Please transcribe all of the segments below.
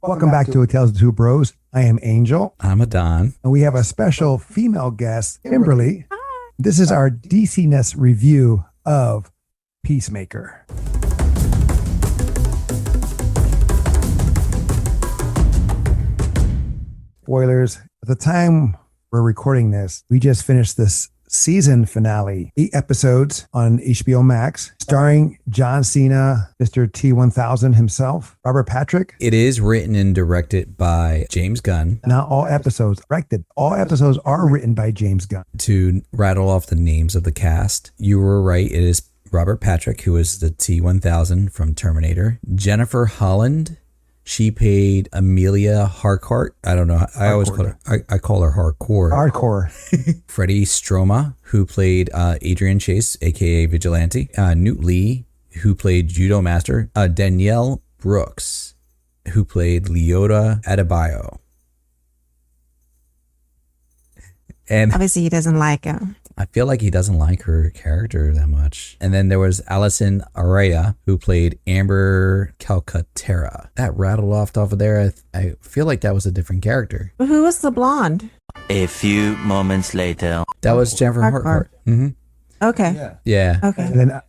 Welcome back to Tales of Two Bros. I am Angel. I'm Adon. And we have a special female guest, Kimberly. This is our DC-ness review of Peacemaker. Spoilers. At the time we're recording this, we just finished this season finale, 8 episodes on HBOMax, starring John Cena, Mr. T-1000 himself, Robert Patrick. It is written and directed by James Gunn. Not all episodes directed. All episodes are written by James Gunn. To rattle off the names of the cast, you were right. It is Robert Patrick, who is the T-1000 from Terminator. Jennifer Holland. She played Amelia Harcourt. I don't know. I always call her. I call her Hardcore. Hardcore. Freddie Stroma, who played Adrian Chase, aka Vigilante. Newt Lee, who played Judo Master. Danielle Brooks, who played Leota Adebayo. And obviously, he doesn't like him. I feel like he doesn't like her character that much. And then there was Allison Araya, who played Amber Calcaterra. That rattled off of there. I feel like that was a different character. But who was the blonde? A few moments later. That was Jennifer Harcourt. Mm-hmm. Okay. Yeah. Okay. And then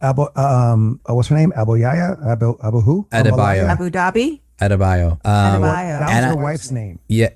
what's her name? Abu who? Adebayo. Abu Dhabi. Adebayo. Adebayo. That was her wife's name. Yeah.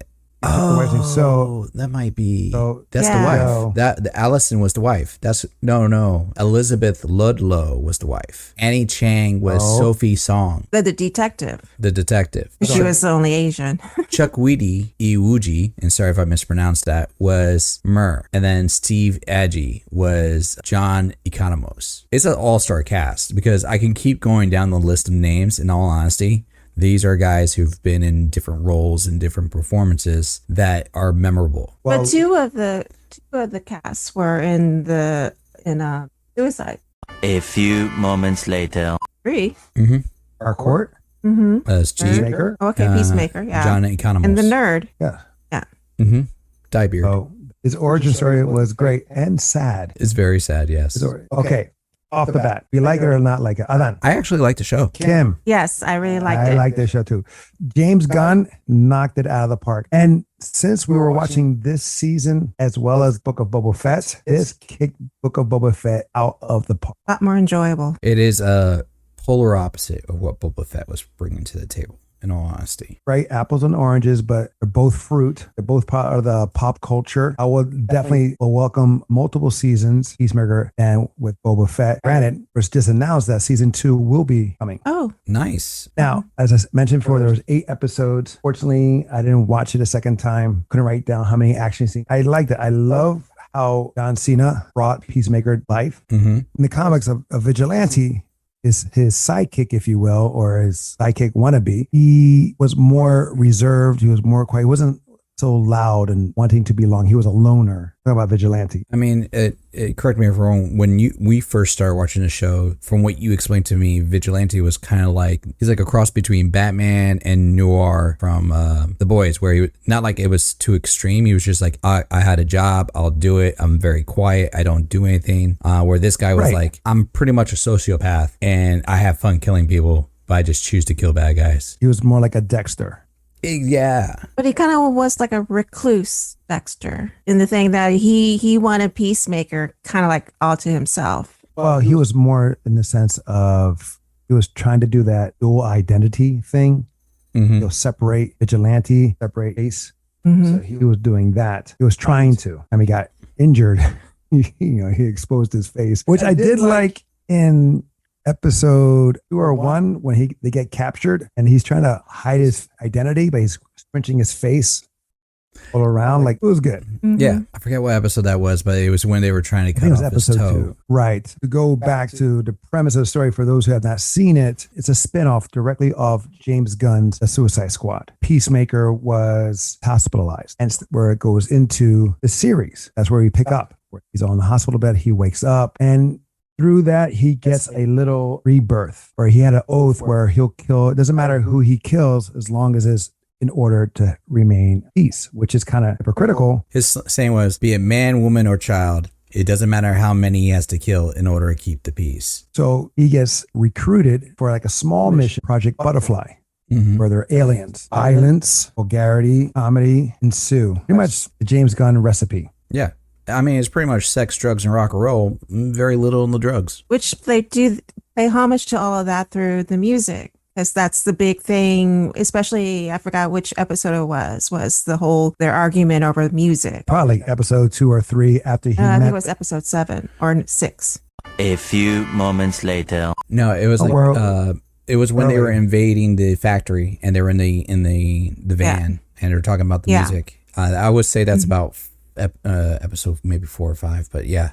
Oh, so that might be. So that's yeah. the wife. No. That the Allison was the wife. That's no. Elizabeth Ludlow was the wife. Annie Chang was Sophie Song. The detective. The detective. She was only Asian. Chuck Weedy, Iwuji, and sorry if I mispronounced that, was Mur. And then Steve Agee was John Economos. It's an all-star cast because I can keep going down the list of names in all honesty. These are guys who've been in different roles and different performances that are memorable. Well, but two of the casts were in Suicide. A few moments later. 3. Mm-hmm. Harcourt. Mm-hmm. Peacemaker. Okay, Peacemaker. Yeah. John Economos. And the nerd. Yeah. Yeah. Mm-hmm. Diebeard. Oh, his origin story was great and sad. It's very sad. Yes. Okay. Off the bat, we like it or not like it. Adan. I actually like the show. Kim. Yes, I really liked it. I like this show too. James Gunn knocked it out of the park. And since we were watching this season as well as Book of Boba Fett, this kicked Book of Boba Fett out of the park. A lot more enjoyable. It is a polar opposite of what Boba Fett was bringing to the table, in all honesty. Right? Apples and oranges, but they're both fruit. They're both part of the pop culture. I would definitely welcome multiple seasons, Peacemaker and with Boba Fett. Granted, it was just announced that season 2 will be coming. Oh. Nice. Now, as I mentioned before, there was 8 episodes. Fortunately, I didn't watch it a second time. Couldn't write down how many action scenes. I liked it. I love how John Cena brought Peacemaker to life. Mm-hmm. In the comics of Vigilante, is his sidekick, if you will, or his sidekick wannabe. He was more reserved. He was more quiet. He wasn't so loud and wanting to belong. He was a loner. Talk about Vigilante. I mean, correct me if I'm wrong. When we first started watching the show, from what you explained to me, Vigilante was kind of like, he's like a cross between Batman and Noir from The Boys, where he not like it was too extreme. He was just like, I had a job, I'll do it. I'm very quiet. I don't do anything. Where this guy was like, I'm pretty much a sociopath and I have fun killing people, but I just choose to kill bad guys. He was more like a Dexter. Yeah. But he kind of was like a recluse Dexter in the thing that he wanted Peacemaker kind of like all to himself. Well, he was more in the sense of he was trying to do that dual identity thing. Mm-hmm. Separate Vigilante, separate Ace. Mm-hmm. So he was doing that. He was trying to. I mean, he got injured. He exposed his face, which I did like in episode 2 or 1 when they get captured and he's trying to hide his identity, but he's scrunching his face all around. Like, it was good. Mm-hmm. Yeah. I forget what episode that was, but it was when they were trying to cut off his toe. 2. Right. To go back to the premise of the story, for those who have not seen it, it's a spinoff directly of James Gunn's The Suicide Squad. Peacemaker was hospitalized, and where it goes into the series. That's where we pick up. Where he's on the hospital bed, he wakes up, and through that, he gets a little rebirth where he had an oath where he'll kill. It doesn't matter who he kills as long as it's in order to remain peace, which is kind of hypocritical. His saying was, be it man, woman, or child. It doesn't matter how many he has to kill in order to keep the peace. So he gets recruited for like a small mission, Project Butterfly. where they're aliens. Violence, vulgarity, comedy ensue. Pretty much the James Gunn recipe. Yeah. I mean, it's pretty much sex, drugs, and rock and roll. Very little in the drugs. Which they do pay homage to all of that through the music. Because that's the big thing, especially, I forgot which episode it was the whole, their argument over music. Probably episode 2 or 3 after he I met. think it was episode 7 or 6. A few moments later. No, it was it was when they were invading the factory and they were in the van and they were talking about the music. I would say that's about episode maybe 4 or 5, but yeah,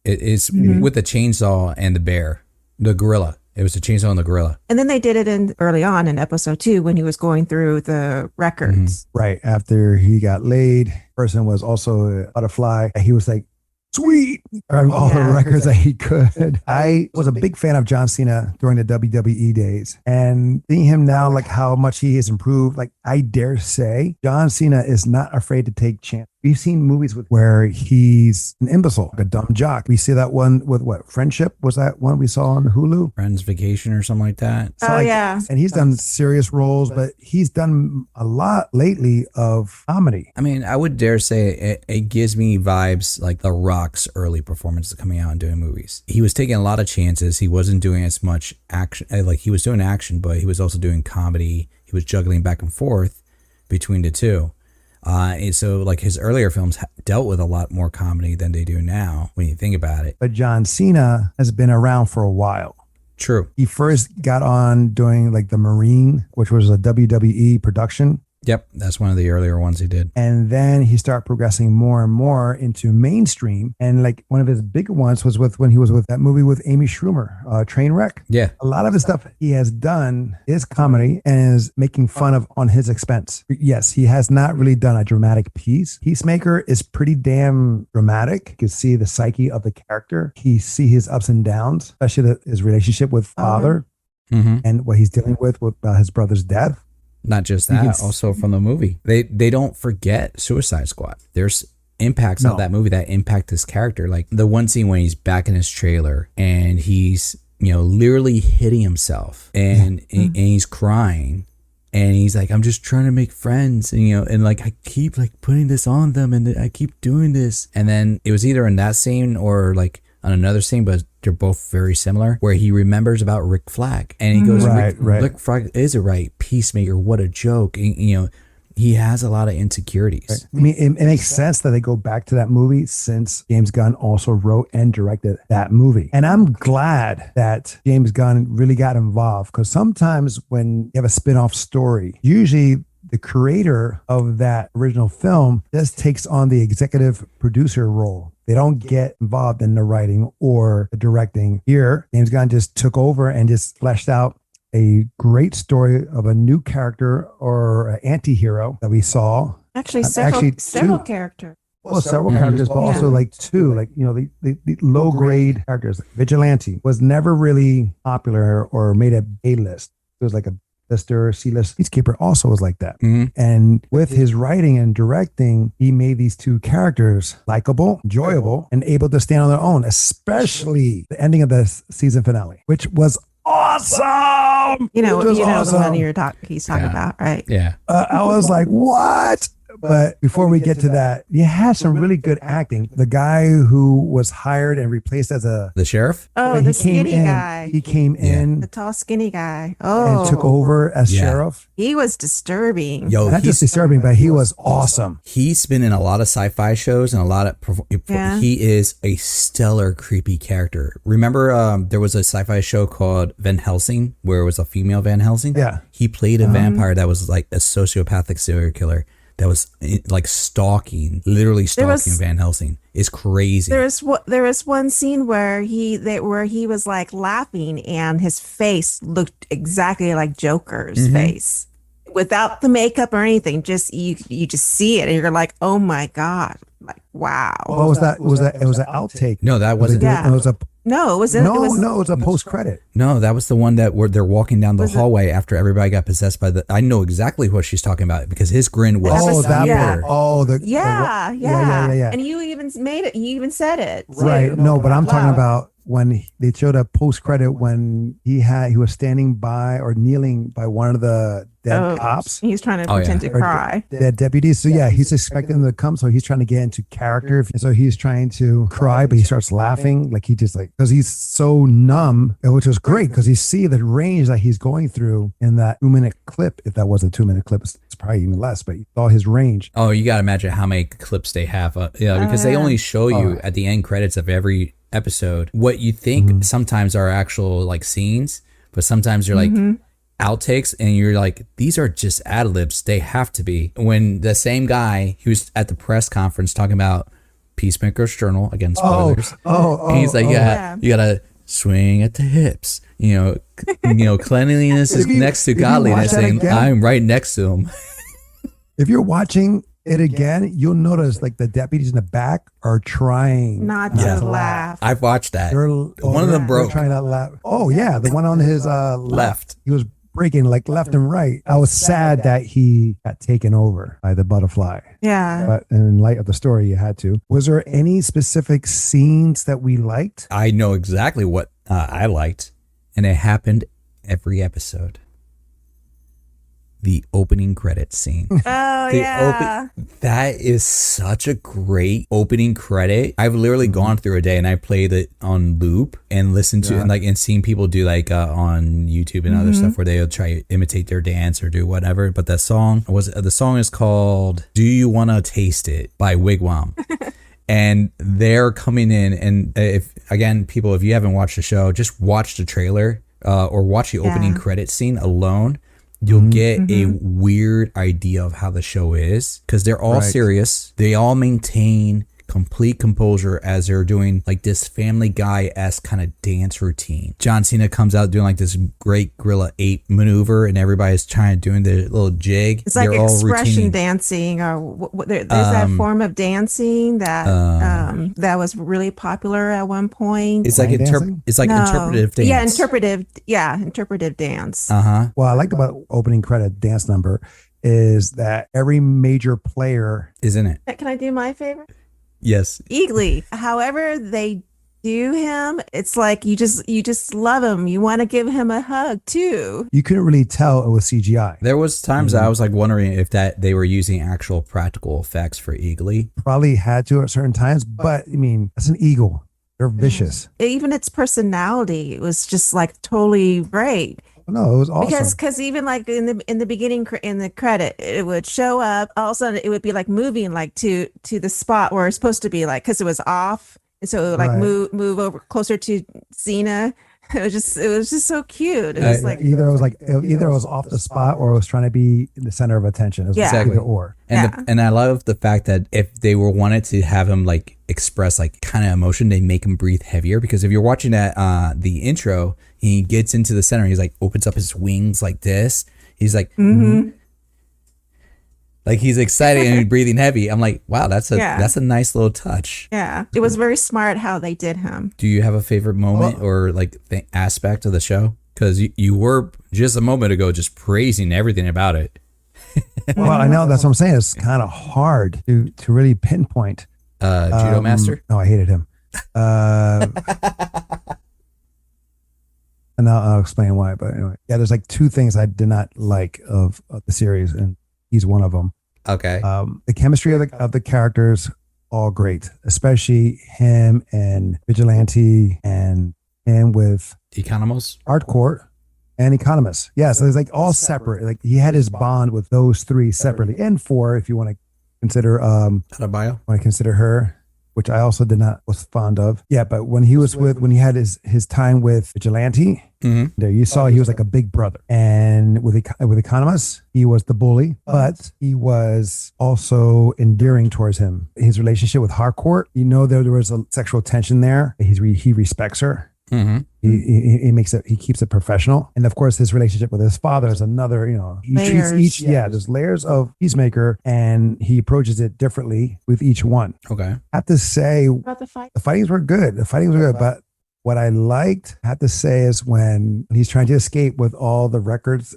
it's with the chainsaw and the gorilla. It was the chainsaw and the gorilla. And then they did it early on in episode 2 when he was going through the records. Right after he got laid, person was also a butterfly. He was like, sweet, all the records that he could. I was a big fan of John Cena during the WWE days, and seeing him now, like how much he has improved, like I dare say John Cena is not afraid to take chances. We've seen movies where he's an imbecile, like a dumb jock. We see that one with Friendship? Was that one we saw on Hulu? Friends Vacation or something like that. So and he's done serious roles, but he's done a lot lately of comedy. I mean, I would dare say it gives me vibes like The Rock's early performances coming out and doing movies. He was taking a lot of chances. He wasn't doing as much action. Like he was doing action, but he was also doing comedy. He was juggling back and forth between the two. And so like his earlier films dealt with a lot more comedy than they do now when you think about it. But John Cena has been around for a while. True. He first got on doing like The Marine, which was a WWE production. Yep, that's one of the earlier ones he did. And then he started progressing more and more into mainstream. And like one of his bigger ones was when he was with that movie with Amy Schumer, Trainwreck. Yeah. A lot of the stuff he has done is comedy and is making fun of on his expense. Yes, he has not really done a dramatic piece. Peacemaker is pretty damn dramatic. You can see the psyche of the character. He see his ups and downs, especially his relationship with father and what he's dealing with his brother's death. Not just that, also from the movie. They don't forget Suicide Squad. There's impacts of that movie that impact his character. Like the one scene when he's back in his trailer and he's, literally hitting himself and he's crying and he's like, I'm just trying to make friends. And, and like, I keep like putting this on them and I keep doing this. And then it was either in that scene or like on another scene, but they're both very similar, where he remembers about Rick Flag and he goes, Rick Flag is a right Peacemaker. What a joke. And, he has a lot of insecurities. Right. I mean, it makes sense that they go back to that movie since James Gunn also wrote and directed that movie. And I'm glad that James Gunn really got involved, because sometimes when you have a spin-off story, usually the creator of that original film just takes on the executive producer role. They don't get involved in the writing or the directing. Here, James Gunn just took over and just fleshed out a great story of a new character or an anti-hero that we saw. Actually, several characters. Well, several characters, but also like two, like, the low grade characters. Like Vigilante was never really popular or made a A-list. It was like a lister, C-list. Peacekeeper also was like that. And with his writing and directing, he made these two characters likable, enjoyable, and able to stand on their own, especially the ending of the season finale, which was awesome. The one he's talking about, right? Yeah. I was like, what? But before we get to that, you had some really good acting. The guy who was hired and replaced as the sheriff. Oh, the skinny guy. He came in. The tall, skinny guy. And took over as sheriff. He was disturbing. Not just disturbing, but he was awesome. He's been in a lot of sci-fi shows and a lot of. He is a stellar, creepy character. Remember, there was a sci-fi show called Van Helsing, where it was a female Van Helsing. Yeah. He played a vampire that was like a sociopathic serial killer that was like literally stalking Van Helsing. It's crazy. There was one scene where he was like laughing and his face looked exactly like Joker's face, without the makeup or anything. Just you just see it and you're like, oh my god, like wow. What was that? It was an outtake. No, that wasn't. It was No, it was in, No, it was, no, it's a post credit. No, that was the one that where they're walking down the Was it- hallway after everybody got possessed by the. I know exactly what she's talking about because his grin was. Oh, that yeah. part. Oh, Yeah. And you even made it. You even said it. Right. too. No, but I'm talking Wow. about when they showed a post credit when he was standing by or kneeling by one of the dead cops. He's trying to Oh, pretend yeah. to cry. Dead deputies. So yeah, he's expecting them to come. So he's trying to get into character. And so he's trying to cry, but he starts laughing. Like he just like, because he's so numb, which was great because you see the range that he's going through in that 2-minute clip. If that was a 2-minute clip, it's probably even less, but you saw his range. Oh, you got to imagine how many clips they have. Because they only show you at the end credits of every episode what you think sometimes are actual like scenes, but sometimes they're like outtakes, and you're like, these are just ad libs. They have to be. When the same guy who's at the press conference talking about Peacemaker's journal, again, spoilers, and he's like, Yeah. you gotta swing at the hips. Cleanliness is next to if you watch godliness, that and again- I'm right next to him. If you're watching it again, you'll notice like the deputies in the back are trying Not to laugh. I've watched that. One of them broke. Trying to laugh. Oh yeah, the one on his Left. He was breaking like left and right. I was sad that he got taken over by the butterfly. Yeah. But in light of the story, you had to. Was there any specific scenes that we liked? I know exactly what I liked, and it happened every episode. The opening credits scene. Oh, The yeah. That is such a great opening credit. I've literally gone through a day and I played it on loop and listened to and seen people do like on YouTube and other stuff where they'll try to imitate their dance or do whatever. But the song is called "Do You Wanna Taste It" by Wigwam. And they're coming in, and if you haven't watched the show, just watch the trailer or watch the opening credit scene alone. You'll get a weird idea of how the show is, because they're all serious. They all maintain complete composure as they're doing like this Family Guy-esque kind of dance routine. John Cena comes out doing like this great Gorilla Ape maneuver, and everybody's trying to doing their little jig. It's like They're all expression routine. dancing, or there's that form of dancing that that was really popular at one point. It's like Line dancing? interpretive dance. Interpretive dance. What I liked about opening credit dance number is that every major player Isn't it? Can I do my favorite? Yes. Eagly. However they do him, it's like you just love him. You want to give him a hug too. you couldn't really tell it was CGI. There was times I was like wondering if that they were using actual practical effects for Eagly. Probably had to at certain times, but I mean, that's an eagle. They're vicious. Even its personality was just like totally great. No, it was awesome. Because even like in the beginning in the credit, it would show up. All of a sudden, it would be like moving like to the spot where it's supposed to be, like, because it was off, and so it would like move over closer to Cena. It was just so cute. It was like either it was off the spot or it was trying to be in the center of attention. It was Exactly. either or. And I love the fact that if they wanted to have him like express like kind of emotion, they make him breathe heavier, because if you're watching that the intro, he gets into the center, he's like opens up his wings like this. He's like like he's excited and he's breathing heavy. I'm like, wow, that's a nice little touch. Yeah, it was very smart how they did him. Do you have a favorite moment or like the aspect of the show? Because you were just a moment ago just praising everything about it. Well, I know that's what I'm saying. It's kind of hard to really pinpoint. Judo Master? No, I hated him. And I'll explain why. But anyway, yeah, there's like two things I did not like of the series, and he's one of them. Okay. The chemistry of the characters, all great, especially him and Vigilante and him with Economos? Hardcore and Economist. Yeah, so it's like all separate. Like he had his bond with those three separately, and four if you want to consider her, which I also was fond of. Yeah, but when he had his time with Vigilante, there you saw he was like a big brother, and with Economist, he was the bully, but he was also endearing towards him. His relationship with Harcourt, there was a sexual tension there. He respects her. He keeps it professional, and of course his relationship with his father is another. He treats there's layers of Peacemaker, and he approaches it differently with each one. Okay. I have to say About the fight. the fightings were good. But What I liked, I have to say, is when he's trying to escape with all the records.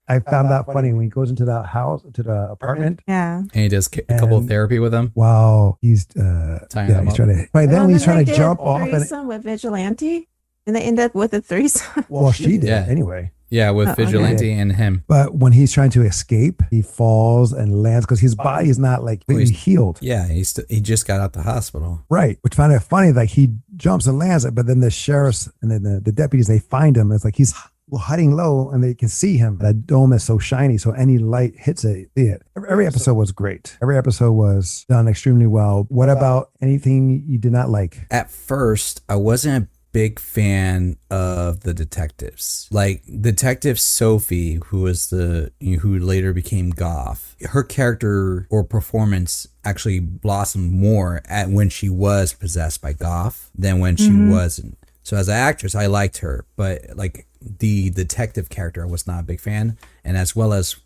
I found that funny when he goes into the house, to the apartment. Yeah. And he does a couple of therapy with them. Wow, he's Tying them he's up. trying to. By then, when he's trying to jump off, and threesome with Vigilante, and they end up with a threesome. well, she did Yeah. anyway. Yeah, with Oh, okay. Vigilante and him. But when he's trying to escape, he falls and lands because his body is not like completely healed. Yeah, he just got out the hospital. Right. Which found it funny, like he jumps and lands it, but then the sheriffs and then the deputies, they find him. It's like he's hiding low and they can see him. That dome is so shiny, so any light hits it. See it. Every episode was great. Every episode was done extremely well. What about anything you did not like? At first, I wasn't a big fan of the detectives. Like Detective Sophie, who later became Goff. Her character or performance actually blossomed more when she was possessed by Goff than when she wasn't. So as an actress, I liked her, but like the detective character, I was not a big fan, and as well as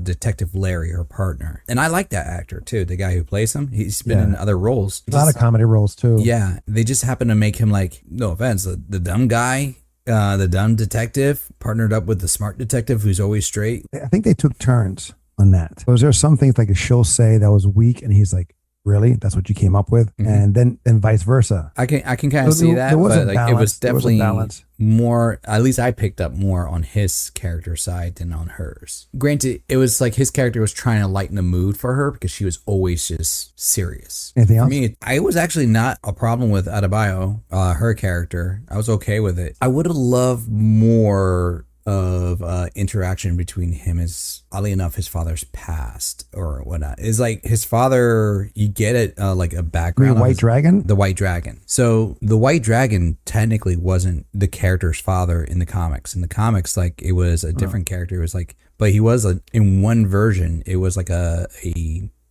Detective Larry, her partner. And I like that actor too, the guy who plays him. He's been in other roles. A lot of comedy roles too. Yeah, they just happen to make him like, no offense, the dumb guy, the dumb detective partnered up with the smart detective who's always straight. I think they took turns on that. Was there some things like she'll say that was weak and he's like, really? That's what you came up with? And then vice versa. I can kind of see that, there was but a like balance. it was There was a definitely balance. more, at least I picked up more on his character side than on hers. Granted, it was like his character was trying to lighten the mood for her because she was always just serious. Anything else? For me, I was actually not a problem with Adebayo, her character. I was okay with it. I would have loved more of interaction between him as, oddly enough, his father's past or whatnot. It's like his father, you get it, like a background. White Dragon? The White Dragon. So the White Dragon technically wasn't the character's father in the comics. In the comics, like it was a different character. It was like, but he was in one version, it was like a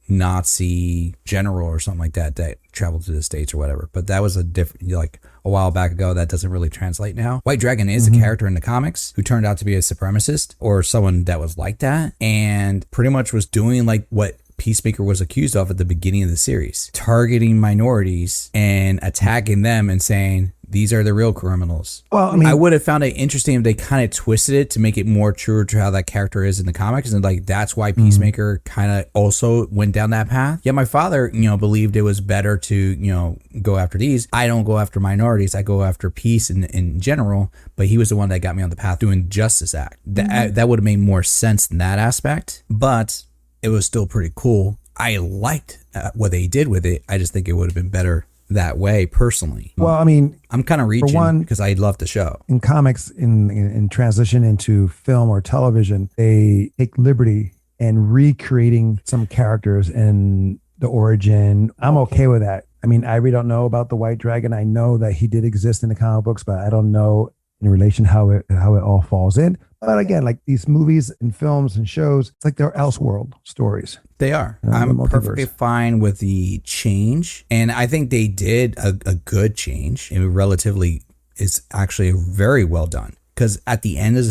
Nazi general or something like that traveled to the States or whatever. But that was a different, like a while back ago. That doesn't really translate now. White Dragon is a character in the comics who turned out to be a supremacist or someone that was like that and pretty much was doing like what Peacemaker was accused of at the beginning of the series, targeting minorities and attacking them and saying, these are the real criminals. Well, I mean, I would have found it interesting if they kind of twisted it to make it more true to how that character is in the comics. And like, that's why Peacemaker kind of also went down that path. Yeah, my father, believed it was better to, go after these. I don't go after minorities. I go after peace in general. But he was the one that got me on the path doing Justice Act. That would have made more sense in that aspect. But it was still pretty cool. I liked what they did with it. I just think it would have been better that way personally. well, I mean, I'm kind of reaching because I love the show. in comics, in transition into film or television, they take liberty and recreating some characters and the origin. I'm okay with that. I mean, I really don't know about the White Dragon. I know that he did exist in the comic books, but I don't know in relation how it all falls in. But again, like these movies and films and shows, it's like they're Elseworld stories. They are. the I'm multiverse. perfectly fine with the change. And I think they did a good change. It relatively is actually very well done. Because at the end of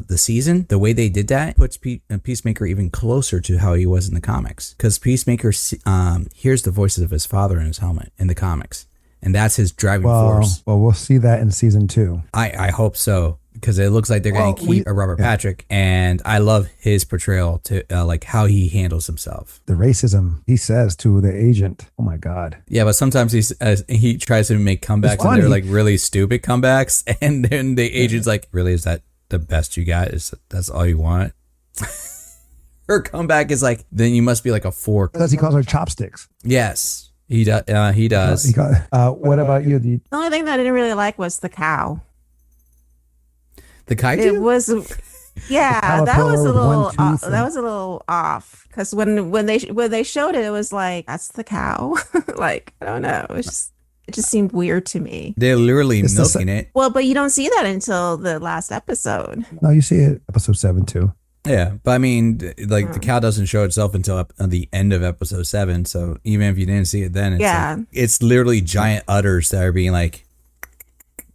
the season, the way they did that puts Peacemaker even closer to how he was in the comics. Because Peacemaker hears the voices of his father in his helmet in the comimics. And that's his driving force. Well, we'll see that in season 2. I hope so. Because it looks like they're going to keep Robert Patrick, and I love his portrayal to like how he handles himself. The racism he says to the agent. Oh my God. Yeah, but sometimes he tries to make comebacks, and they're like really stupid comebacks, and then the agent's like, "Really, is that the best you got? That's all you want?" Her comeback is like, "Then you must be like a 4." Because he calls her chopsticks. Yes, he does. He does. What about you? The only thing that I didn't really like was the cow. The kaiju? It was, yeah, that was a with little, one tooth that was a little off because when they showed it, it was like that's the cow. Like I don't know, it just seemed weird to me. They're literally milking it. Well, but you don't see that until the last episode. No, you see it episode 7 too. Yeah, but I mean, like the cow doesn't show itself until the end of episode 7. So even if you didn't see it then, it's like, it's literally giant udders that are being like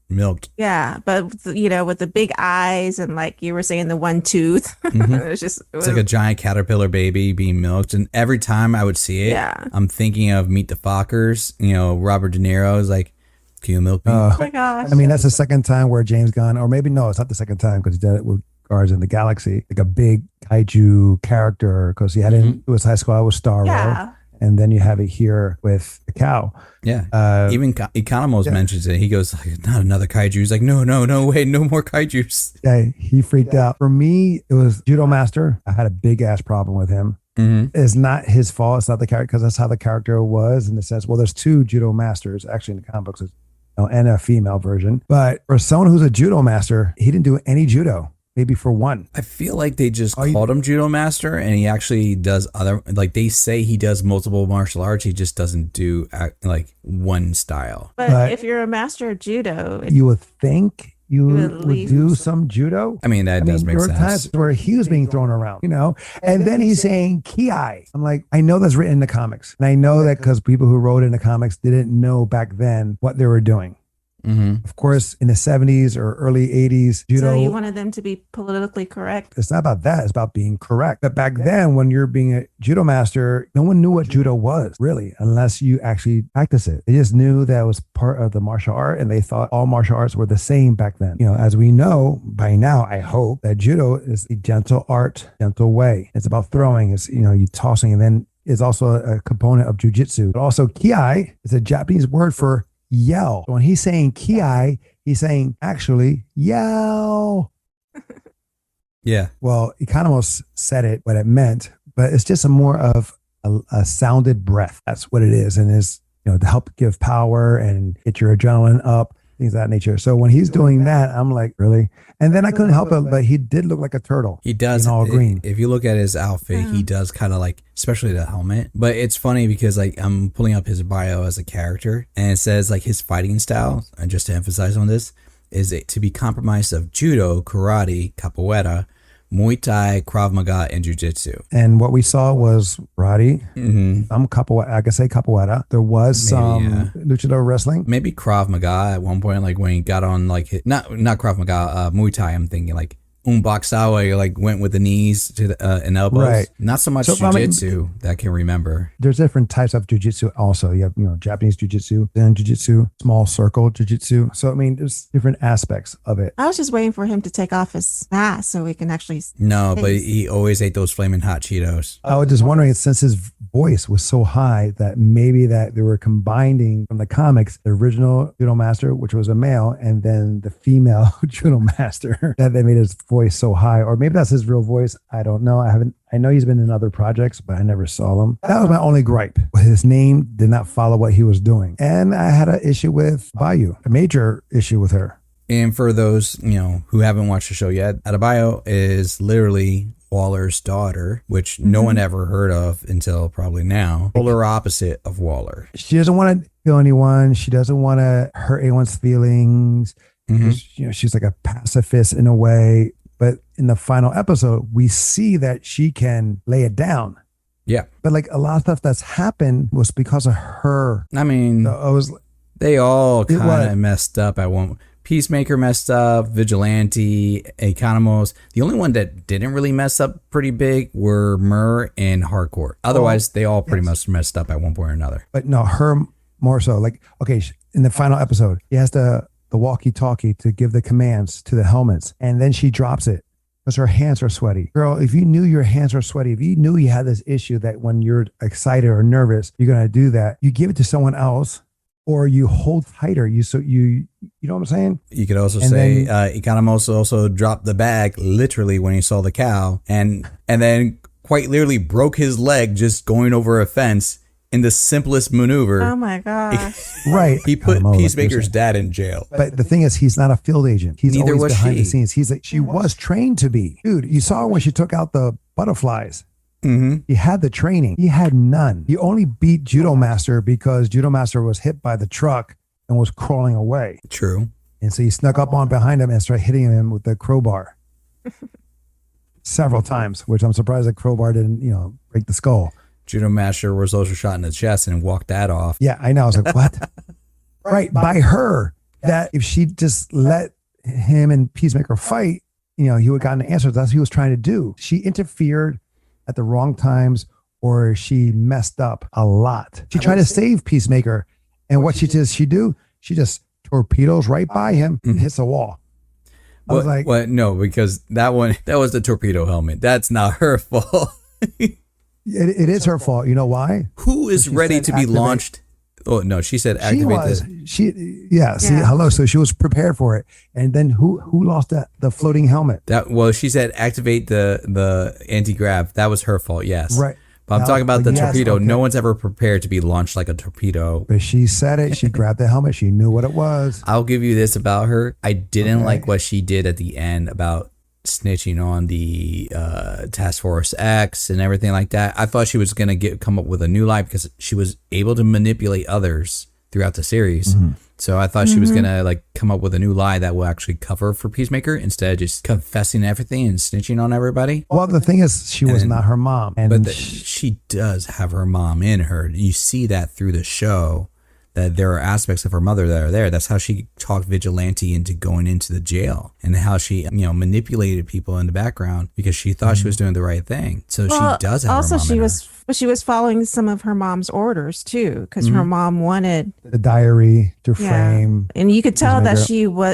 milked. Yeah, but with the big eyes and like you were saying, the one tooth. It's like a giant caterpillar baby being milked. And every time I would see it, I'm thinking of Meet the Fockers. Robert De Niro is like, Can you milk me? Oh my gosh. I mean, that's the second time where James Gunn, or maybe no, it's not the second time because he did it with Guardians of the Galaxy, like a big kaiju character, because he had it in Suicide Squad with Starro. Yeah. And then you have it here with the cow. Yeah. Even Economos mentions it. He goes, like, not another kaiju. He's like, no, wait, no more kaijus. Yeah, he freaked out. For me, it was Judo Master. I had a big ass problem with him. It's not his fault. It's not the character, because that's how the character was in the sense. Well, there's two Judo Masters actually in the comic books, and a female version. But for someone who's a Judo Master, he didn't do any judo. Maybe for one. I feel like they just called him Judo Master, and he actually does other, like they say he does multiple martial arts. He just doesn't do like one style. But if you're a master of judo, you would think you would would do some judo. I mean, that does make there were sense. times where he was being thrown around, and then he's saying ki. I'm like, I know that's written in the comics. And I know that because people who wrote in the comics didn't know back then what they were doing. Of course, in the 70s or early 80s, judo. So you wanted them to be politically correct? It's not about that. It's about being correct. But back then, when you're being a judo master, no one knew what judo was, really, unless you actually practice it. They just knew that it was part of the martial art, and they thought all martial arts were the same back then. As we know by now, I hope, that judo is a gentle art, gentle way. It's about throwing. It's, you tossing, and then is also a component of jujitsu. But also, ki is a Japanese word for yell. So when he's saying ki, he's saying actually yell. Yeah. Well, Economos said it, what it meant, but it's just more of a sounded breath. That's what it is. And is, to help give power and get your adrenaline up, things of that nature. So when he's doing that, I'm like, really? And then I couldn't help it, but he did look like a turtle. He does. In all green. If you look at his outfit, he does kind of like, especially the helmet. But it's funny because like I'm pulling up his bio as a character, and it says like his fighting style, and just to emphasize on this, is it to be comprised of judo, karate, capoeira, Muay Thai, Krav Maga, and Jiu-Jitsu. And what we saw was karate, some capoeira, I could say capoeira. There was some luchador wrestling. Maybe Krav Maga at one point, like when he got on like, not Krav Maga, Muay Thai, I'm thinking like Umboxao, where you like went with the knees to the and elbows. Right. Not so much jiu-jitsu that I can remember. There's different types of jiu-jitsu also. You have, Japanese jiu-jitsu, Zen jiu-jitsu, small circle jiu-jitsu. So, there's different aspects of it. I was just waiting for him to take off his mask so we can actually... No, but he always ate those flaming hot Cheetos. I was just wondering, since his voice was so high, that maybe that they were combining from the comics, the original judo master, which was a male, and then the female judo master, that they made his voice so high, or maybe that's his real voice. I don't know. I know he's been in other projects, but I never saw him. That was my only gripe. His name did not follow what he was doing. And I had an issue with Bayou, a major issue with her. And for those, who haven't watched the show yet, Adebayo is literally Waller's daughter, which no one ever heard of until probably now. Polar opposite of Waller. She doesn't want to kill anyone. She doesn't want to hurt anyone's feelings. She's like a pacifist in a way. But in the final episode, we see that she can lay it down. Yeah. But like a lot of stuff that's happened was because of her. They all kind of messed up at one. Peacemaker messed up, Vigilante, Economos. The only one that didn't really mess up pretty big were Murr and Hardcore. Otherwise, they all pretty much messed up at one point or another. But no, her more so. Like, okay, in the final episode, he has the walkie-talkie to give the commands to the helmets, and then she drops it because her hands are sweaty. Girl, if you knew your hands are sweaty, if you knew you had this issue that when you're excited or nervous, you're going to do that, you give it to someone else, or you hold tighter. You know what I'm saying? You could also say Economos also dropped the bag literally when he saw the cow, and then quite literally broke his leg just going over a fence in the simplest maneuver. Oh my gosh. Right. He put Peacemaker's dad in jail. But the thing is, he's not a field agent. He's Neither always was behind the she. scenes. He's like, she was trained to be. Dude, you saw when she took out the butterflies. He had the training. He had none. He only beat Judo Master because Judo Master was hit by the truck and was crawling away. True. And so he snuck up on behind him and started hitting him with the crowbar several times, which I'm surprised the crowbar didn't, break the skull. Judo Master was also shot in the chest and walked that off. Yeah, I know. I was like, what? Right. By her, that if she just let him and Peacemaker fight, he would have gotten the answers. That's what he was trying to do. She interfered at the wrong times, or she messed up a lot. She tried to save Peacemaker. And what she just torpedoes right by him and hits a wall. I was like, what? No, because that was the torpedo helmet. That's not her fault. it is her fault. You know why? Who is ready to be launched? Oh no, she said activate See, hello. So she was prepared for it. And then who lost the floating helmet? She said activate the anti-grav. That was her fault, yes. Right. But I'm talking about the torpedo. Okay. No one's ever prepared to be launched like a torpedo. But she said it. She grabbed the helmet. She knew what it was. I'll give you this about her. I didn't like what she did at the end about snitching on the Task Force X and everything like that. I thought she was going to come up with a new lie because she was able to manipulate others throughout the series. Mm-hmm. So I thought she was going to like come up with a new lie that will actually cover for Peacemaker instead of just confessing everything and snitching on everybody. Well, the thing is, she was not her mom. But she does have her mom in her. You see that through the show, that there are aspects of her mother that are there. That's how she talked Vigilante into going into the jail, and how she, manipulated people in the background because she thought she was doing the right thing. So she does have also her mom in her. She was following some of her mom's orders too, because her mom wanted the diary to frame, and you could tell that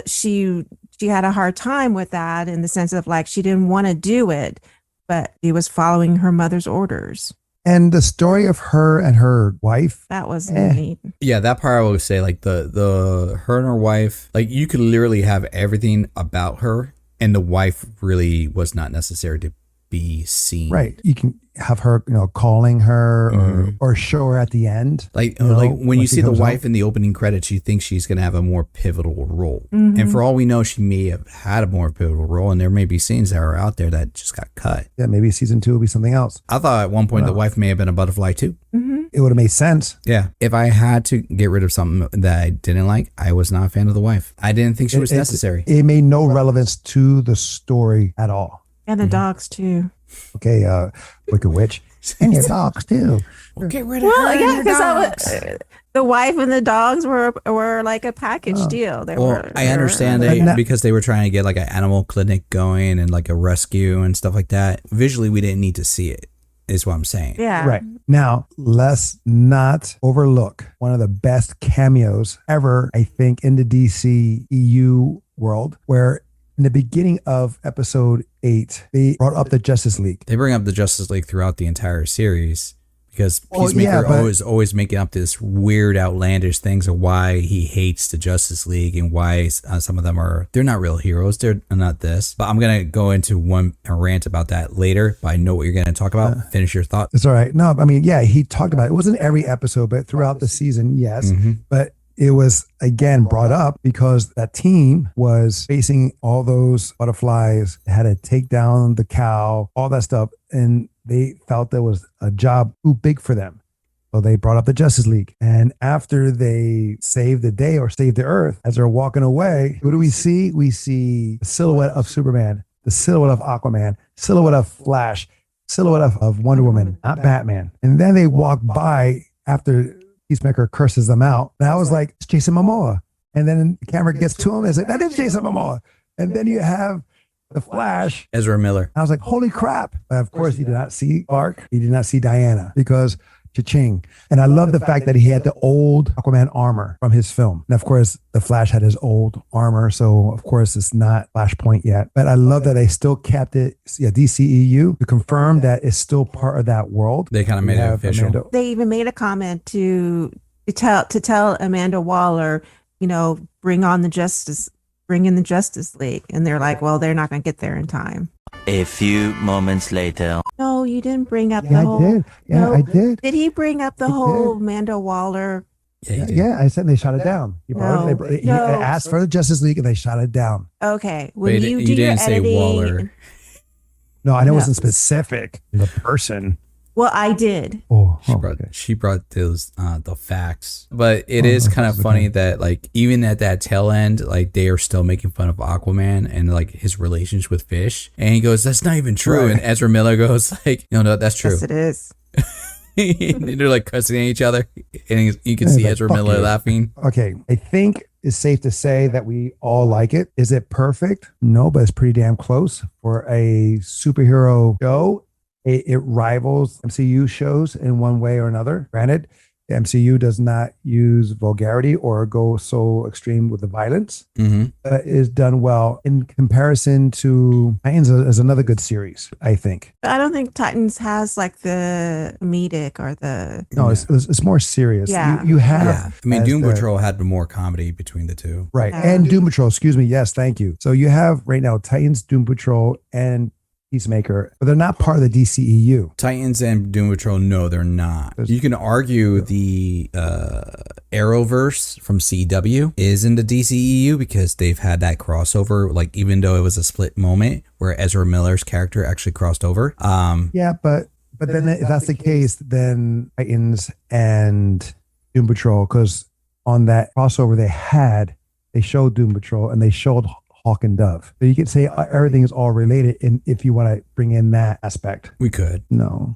she had a hard time with that in the sense of like she didn't want to do it, but she was following her mother's orders. And the story of her and her wife. That was neat. Yeah, that part I would say, like the her and her wife, like you could literally have everything about her, and the wife really was not necessary to be seen. Right. You can have her, calling her or show her at the end. Like when you see the wife in the opening credits, you think she's going to have a more pivotal role. Mm-hmm. And for all we know, she may have had a more pivotal role, and there may be scenes that are out there that just got cut. Yeah, maybe season 2 will be something else. I thought at one point the wife may have been a butterfly too. Mm-hmm. It would have made sense. Yeah. If I had to get rid of something that I didn't like, I was not a fan of the wife. I didn't think she was necessary. It made no relevance to the story at all. And the dogs too. Okay, Wicked Witch. And your dogs too. Well, get rid of her and your dogs. The wife and the dogs were like a package deal. I understand because they were trying to get like an animal clinic going and like a rescue and stuff like that. Visually, we didn't need to see it, is what I'm saying. Yeah. Right. Now, let's not overlook one of the best cameos ever, I think, in the DC-EU world, where in the beginning of episode 8, they brought up the Justice League. They bring up the Justice League throughout the entire series because Peacemaker is always making up this weird, outlandish things of why he hates the Justice League and why some of them they're not real heroes. They're not this. But I'm going to go into a rant about that later, but I know what you're going to talk about. Finish your thought. It's all right. No, I mean, yeah, he talked about it. It wasn't every episode, but throughout the season, yes. Mm-hmm. But it was, again, brought up because that team was facing all those butterflies, had to take down the cow, all that stuff. And they felt there was a job too big for them. So they brought up the Justice League. And after they saved the day or saved the earth, as they're walking away, what do we see? We see the silhouette of Superman, the silhouette of Aquaman, silhouette of Flash, silhouette of Wonder Woman, not Batman. And then they walk by after Peacemaker curses them out. And I was like, it's Jason Momoa. And then the camera gets to him and it's like, that is Jason Momoa. And then you have the Flash. Ezra Miller. I was like, holy crap. But of course, he did not see Clark. He did not see Diana because cha-ching. And I love the fact that he had the old Aquaman armor from his film. And of course, the Flash had his old armor. So of course, it's not Flashpoint yet. But I love that they still kept it, DCEU, to confirm that it's still part of that world. They kind of made it official. They even made a comment to tell Amanda Waller, bring in the Justice League. And they're like, well, they're not going to get there in time. A few moments later. No, you didn't bring up the whole. I did. Yeah, no, I did. Did he bring up the whole Amanda Waller? Yeah, I said they shot it down. He asked for the Justice League and they shot it down. Okay. When you didn't say Waller. No, I know it wasn't specific. The person. Well, I did. She brought those the facts, but it is kind of funny that like even at that tail end, like they are still making fun of Aquaman and like his relations with fish, and he goes, "That's not even true." Right. And Ezra Miller goes, "Like, no, that's true." Yes, it is. And they're like cussing at each other, and you can see Ezra Miller laughing. Okay, I think it's safe to say that we all like it. Is it perfect? No, but it's pretty damn close for a superhero show. It rivals MCU shows in one way or another. Granted, The MCU does not use vulgarity or go so extreme with the violence. Is done well in comparison to Titans is another good series, I think. I don't think Titans has like the comedic or the. No, it's more serious. Yeah. You have. Yeah. I mean, as Doom the- Patrol had more comedy between the two. Right. Yeah. And Doom Patrol, excuse me. Yes, thank you. So you have right now Titans, Doom Patrol, and Peacemaker, but they're not part of the DCEU. Titans and Doom Patrol, no, they're not. You can argue the Arrowverse from CW is in the DCEU because they've had that crossover, like even though it was a split moment where Ezra Miller's character actually crossed over. Yeah, but then if that's the case, then Titans and Doom Patrol, because on that crossover they showed Doom Patrol and they showed Hawk and Dove. So you could say everything is all related if you want to bring in that aspect. We could. No.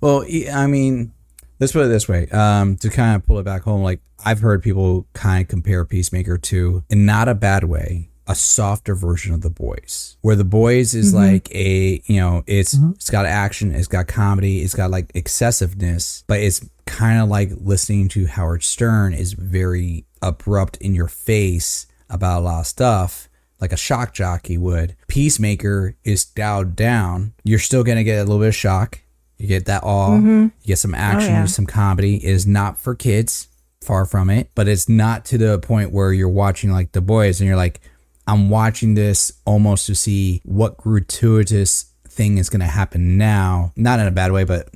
Well, I mean, let's put it this way. To kind of pull it back home, like I've heard people kind of compare Peacemaker to, in not a bad way, a softer version of The Boys, where The Boys is like a, it's got action, it's got comedy, it's got like excessiveness, but it's kind of like listening to Howard Stern is very abrupt in your face about a lot of stuff, like a shock jockey would. Peacemaker is dialed down. You're still going to get a little bit of shock. You get that awe. You get some action, some comedy. It is not for kids, far from it, but it's not to the point where you're watching like The Boys and you're like, I'm watching this almost to see what gratuitous thing is going to happen now, not in a bad way, but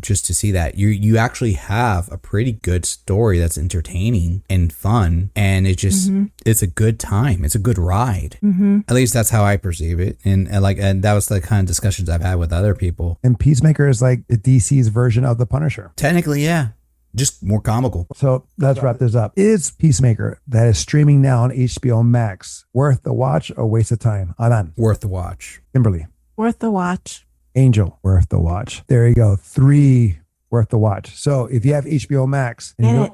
just to see that you actually have a pretty good story that's entertaining and fun, and it just it's a good time, it's a good ride. At least that's how I perceive it, and that was the kind of discussions I've had with other people. And Peacemaker is like the DC's version of the Punisher. Technically, yeah, just more comical. So let's wrap this up. Is Peacemaker, that is streaming now on HBOMax, worth the watch or waste of time? Alan. Worth the watch. Kimberly. Worth the watch. Angel, worth the watch. There you go. 3 worth the watch. So if you have HBO Max, and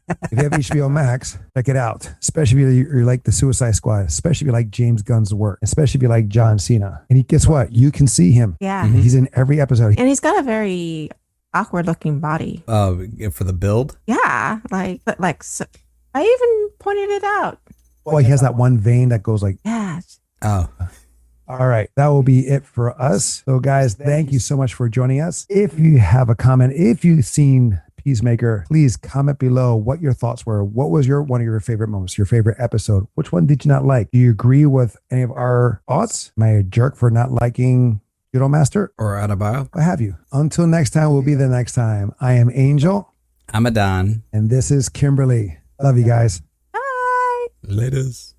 if you have HBO Max, check it out. Especially if you like the Suicide Squad, especially if you like James Gunn's work, especially if you like John Cena. And guess what? You can see him. Yeah. He's in every episode. And he's got a very awkward looking body. For the build? Yeah. So, I even pointed it out. Well, he has that one vein that goes like. Yeah. Oh. All right. That will be it for us. So guys, thank you so much for joining us. If you have a comment, if you've seen Peacemaker, please comment below what your thoughts were. What was one of your favorite moments, your favorite episode? Which one did you not like? Do you agree with any of our thoughts? Am I a jerk for not liking Judo Master? Or Adebayo? What have you? Until next time, will be the next time. I am Angel. I'm Adon. And this is Kimberly. Love you guys. Bye. Laters.